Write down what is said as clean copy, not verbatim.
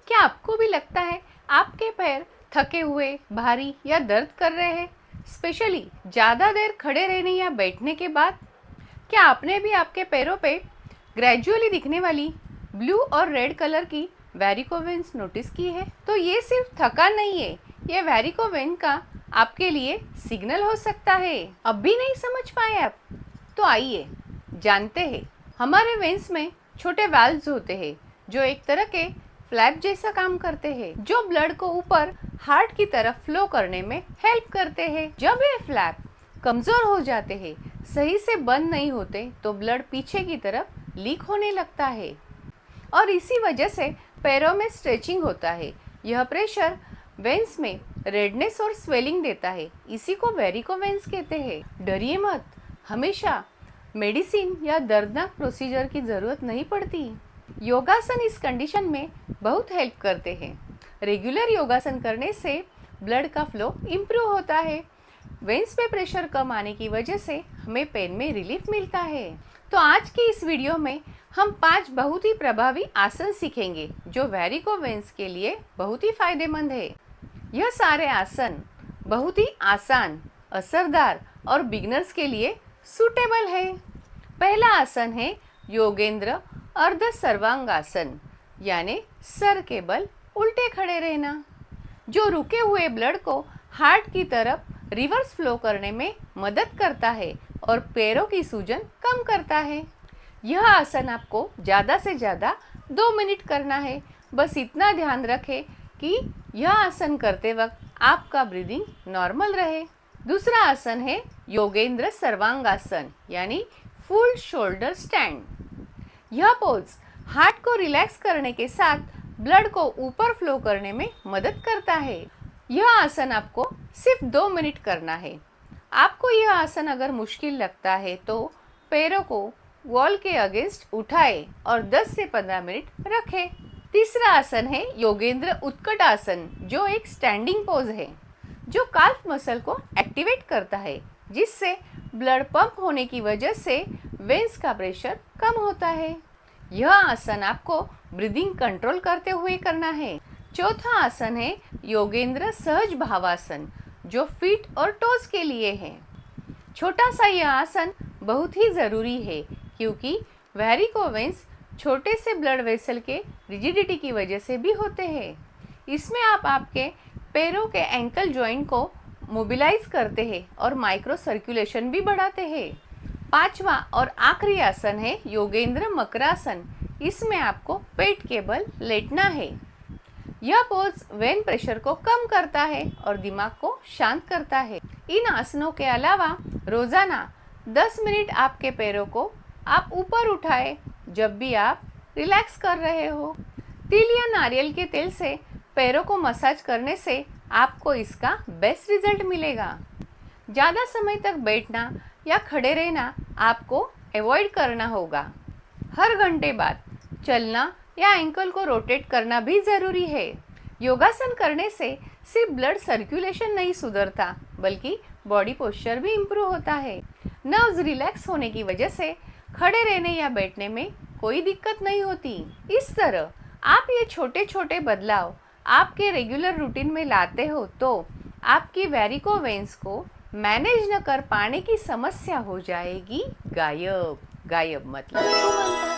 क्या आपको भी लगता है आपके पैर थके हुए, भारी या दर्द कर रहे हैं, स्पेशली ज़्यादा देर खड़े रहने या बैठने के बाद? क्या आपने भी आपके पैरों पे ग्रेजुअली दिखने वाली ब्लू और रेड कलर की वेरिकोवेन्स नोटिस की है? तो ये सिर्फ थकान नहीं है, ये वेरिकोवेन का आपके लिए सिग्नल हो सकता है। अब भी नहीं समझ पाए आप? तो आइए जानते हैं। हमारे वेन्स में छोटे वाल्व्स होते हैं जो एक तरह के फ्लैप जैसा काम करते हैं, जो ब्लड को ऊपर हार्ट की तरफ फ्लो करने में हेल्प करते हैं। जब ये फ्लैप कमजोर हो जाते हैं, सही से बंद नहीं होते, तो ब्लड पीछे की तरफ लीक होने लगता है और इसी वजह से पैरों में स्ट्रेचिंग होता है। यह प्रेशर वेन्स में रेडनेस और स्वेलिंग देता है। इसी को वेरिकोवेन्स कहते हैं। डरिए मत, हमेशा मेडिसिन या दर्दनाक प्रोसीजर की जरूरत नहीं पड़ती। योगासन इस कंडीशन में बहुत हेल्प करते हैं। रेगुलर योगासन करने से ब्लड का फ्लो इम्प्रूव होता है। वेन्स पे प्रेशर कम आने की वजह से हमें पेन में रिलीफ मिलता है। तो आज की इस वीडियो में हम 5 बहुत ही प्रभावी आसन सीखेंगे जो वेरिकोवेन्स के लिए बहुत ही फायदेमंद है। यह सारे आसन बहुत ही आसान, असरदार और बिगनर्स के लिए सूटेबल है। पहला आसन है योगेंद्र अर्ध सर्वांगासन, यानी सर के बल उल्टे खड़े रहना, जो रुके हुए ब्लड को हार्ट की तरफ रिवर्स फ्लो करने में मदद करता है और पैरों की सूजन कम करता है। यह आसन आपको ज़्यादा से ज़्यादा 2 मिनट करना है। बस इतना ध्यान रखें कि यह आसन करते वक्त आपका ब्रीदिंग नॉर्मल रहे। दूसरा आसन है योगेंद्र सर्वांगासन, यानी फुल शोल्डर स्टैंड। यह पोज हार्ट को रिलैक्स करने के साथ ब्लड को ऊपर फ्लो करने में मदद करता है। यह आसन आपको सिर्फ 2 मिनट करना है। आपको यह आसन अगर मुश्किल लगता है तो पैरों को वॉल के अगेंस्ट उठाए और 10 से 15 मिनट रखें। तीसरा आसन है योगेंद्र उत्कट आसन, जो एक स्टैंडिंग पोज है जो काल्फ मसल को एक्टिवेट करता है, जिससे ब्लड पंप होने की वजह से वेन्स का प्रेशर कम होता है। यह आसन आपको ब्रीदिंग कंट्रोल करते हुए करना है। चौथा आसन है योगेंद्र सहज भावासन, जो फीट और टोज के लिए है। छोटा सा यह आसन बहुत ही ज़रूरी है क्योंकि वेरिकोवेन्स छोटे से ब्लड वेसल के रिजिडिटी की वजह से भी होते हैं। इसमें आप आपके पैरों के एंकल जॉइंट को मोबिलाइज करते हैं और माइक्रो सर्कुलेशन भी बढ़ाते हैं। पांचवा और आखिरी आसन है योगेंद्र मकरासन। इसमें आपको पेट के बल लेटना है। यह पोज वेन प्रेशर को कम करता है और दिमाग को शांत करता है। इन आसनों के अलावा रोजाना 10 मिनट आपके पैरों को आप ऊपर उठाए जब भी आप रिलैक्स कर रहे हो। तिल या नारियल के तेल से पैरों को मसाज करने से आपको इसका बेस्ट रिजल्ट मिलेगा। ज़्यादा समय तक बैठना या खड़े रहना आपको अवॉइड करना होगा। हर घंटे बाद चलना या एंकल को रोटेट करना भी ज़रूरी है। योगासन करने से सिर्फ ब्लड सर्कुलेशन नहीं सुधरता, बल्कि बॉडी पोस्चर भी इम्प्रूव होता है। नर्व्स रिलैक्स होने की वजह से खड़े रहने या बैठने में कोई दिक्कत नहीं होती। इस तरह आप ये छोटे छोटे बदलाव आपके रेगुलर रूटीन में लाते हो तो आपकी वेरिकोवेन्स को मैनेज न कर पाने की समस्या हो जाएगी गायब। गायब मतलब